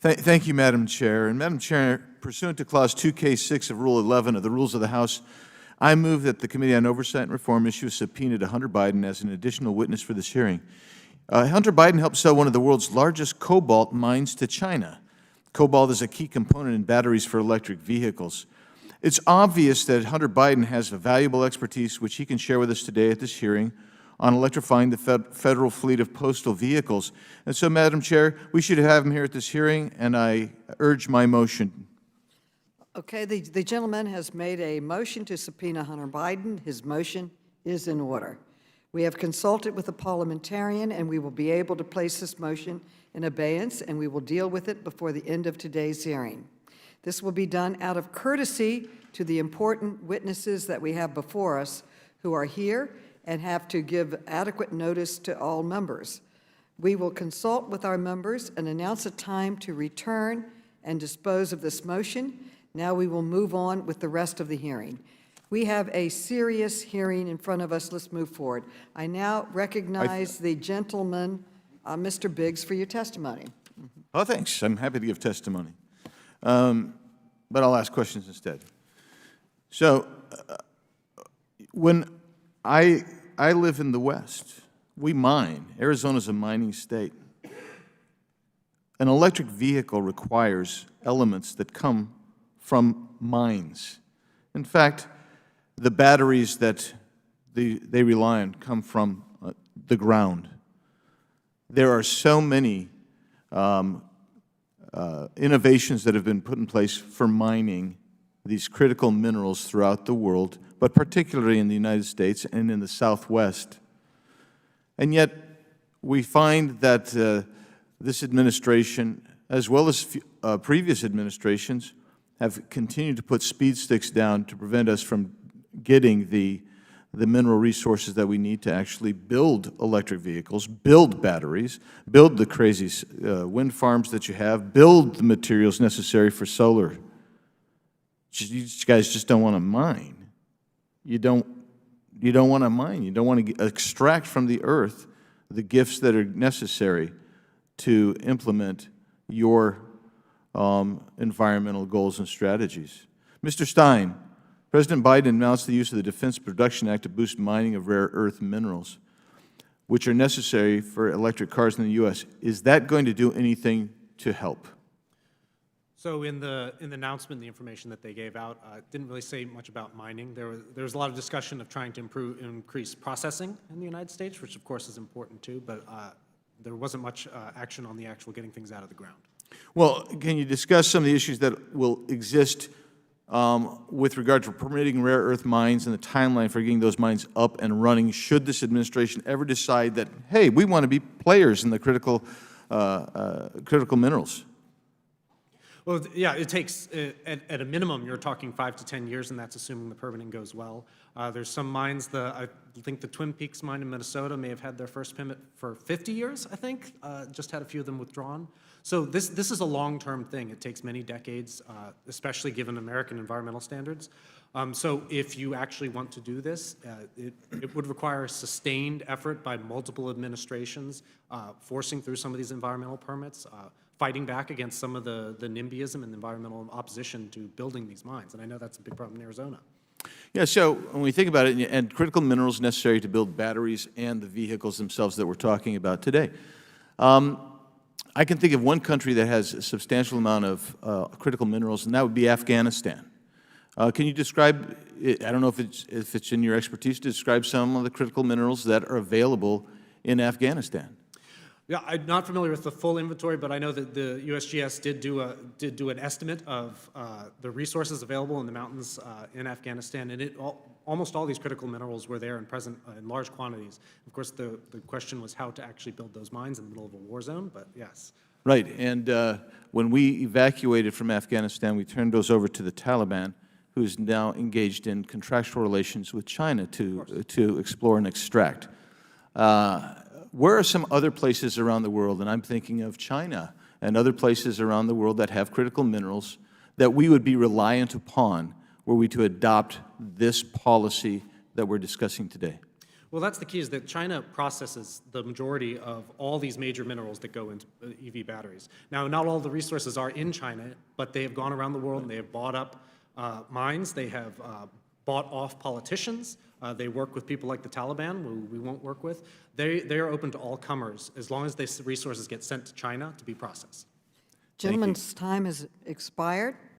Thank you, Madam Chair. And Madam Chair, pursuant to Clause 2K6 of Rule 11 of the Rules of the House, I move that the Committee on Oversight and Reform issue a subpoena to Hunter Biden as an additional witness for this hearing. Hunter Biden helped sell one of the world's largest cobalt mines to China. Cobalt is a key component in batteries for electric vehicles. It's obvious that Hunter Biden has a valuable expertise which he can share with us today at this hearing on electrifying the federal fleet of postal vehicles. And so, Madam Chair, we should have him here at this hearing, and I urge my motion. Okay, the gentleman has made a motion to subpoena Hunter Biden. His motion is in order. We have consulted with a parliamentarian, and we will be able to place this motion in abeyance, and we will deal with it before the end of today's hearing. This will be done out of courtesy to the important witnesses that we have before us who are here and have to give adequate notice to all members. We will consult with our members and announce a time to return and dispose of this motion. Now we will move on with the rest of the hearing. We have a serious hearing in front of us. Let's move forward. I now recognize the gentleman, Mr. Biggs, for your testimony. Oh, thanks. I'm happy to give testimony. But I'll ask questions instead. So, when I live in the West, we mine. Arizona's a mining state. An electric vehicle requires elements that come from mines. In fact, the batteries that they rely on come from the ground. There are so many innovations that have been put in place for mining these critical minerals throughout the world, but particularly in the United States and in the Southwest. And yet, we find that this administration, as well as previous administrations, have continued to put speed sticks down to prevent us from getting the mineral resources that we need to actually build electric vehicles, build batteries, build the crazy wind farms that you have, build the materials necessary for solar. You guys just don't want to mine. You don't want to mine. You don't want to extract from the earth the gifts that are necessary to implement your environmental goals and strategies. Mr. Stein, President Biden announced the use of the Defense Production Act to boost mining of rare earth minerals, which are necessary for electric cars in the U.S. Is that going to do anything to help? So in the announcement, the information that they gave out didn't really say much about mining. There was a lot of discussion of trying to increase processing in the United States, which of course is important too, but there wasn't much action on the actual getting things out of the ground. Well, can you discuss some of the issues that will exist with regard to permitting rare earth mines and the timeline for getting those mines up and running should this administration ever decide that, hey, we want to be players in the critical minerals? Well, yeah, it takes, at a minimum, you're talking 5 to 10 years, and that's assuming the permitting goes well. There's some mines, I think the Twin Peaks mine in Minnesota may have had their first permit for 50 years, I think, just had a few of them withdrawn. So this is a long-term thing. It takes many decades, especially given American environmental standards. So if you actually want to do this, it would require a sustained effort by multiple administrations, forcing through some of these environmental permits, fighting back against some of the NIMBYism and environmental opposition to building these mines. And I know that's a big problem in Arizona. Yeah, so when we think about it, and critical minerals necessary to build batteries and the vehicles themselves that we're talking about today, I can think of one country that has a substantial amount of critical minerals, and that would be Afghanistan. Can you describe, I don't know if it's in your expertise to describe some of the critical minerals that are available in Afghanistan? Yeah, I'm not familiar with the full inventory, but I know that the USGS did do an estimate of the resources available in the mountains in Afghanistan, and almost all these critical minerals were there and present in large quantities. Of course, the question was how to actually build those mines in the middle of a war zone, but yes. Right, and when we evacuated from Afghanistan, we turned those over to the Taliban, who is now engaged in contractual relations with China to explore and extract. Where are some other places around the world, and I'm thinking of China and other places around the world that have critical minerals that we would be reliant upon were we to adopt this policy that we're discussing today? Well, that's the key, is that China processes the majority of all these major minerals that go into EV batteries. Now, not all the resources are in China, but they have gone around the world and they have bought up mines. They have bought off politicians. They work with people like the Taliban, who we won't work with. They are open to all comers as long as these resources get sent to China to be processed. Gentleman's time has expired.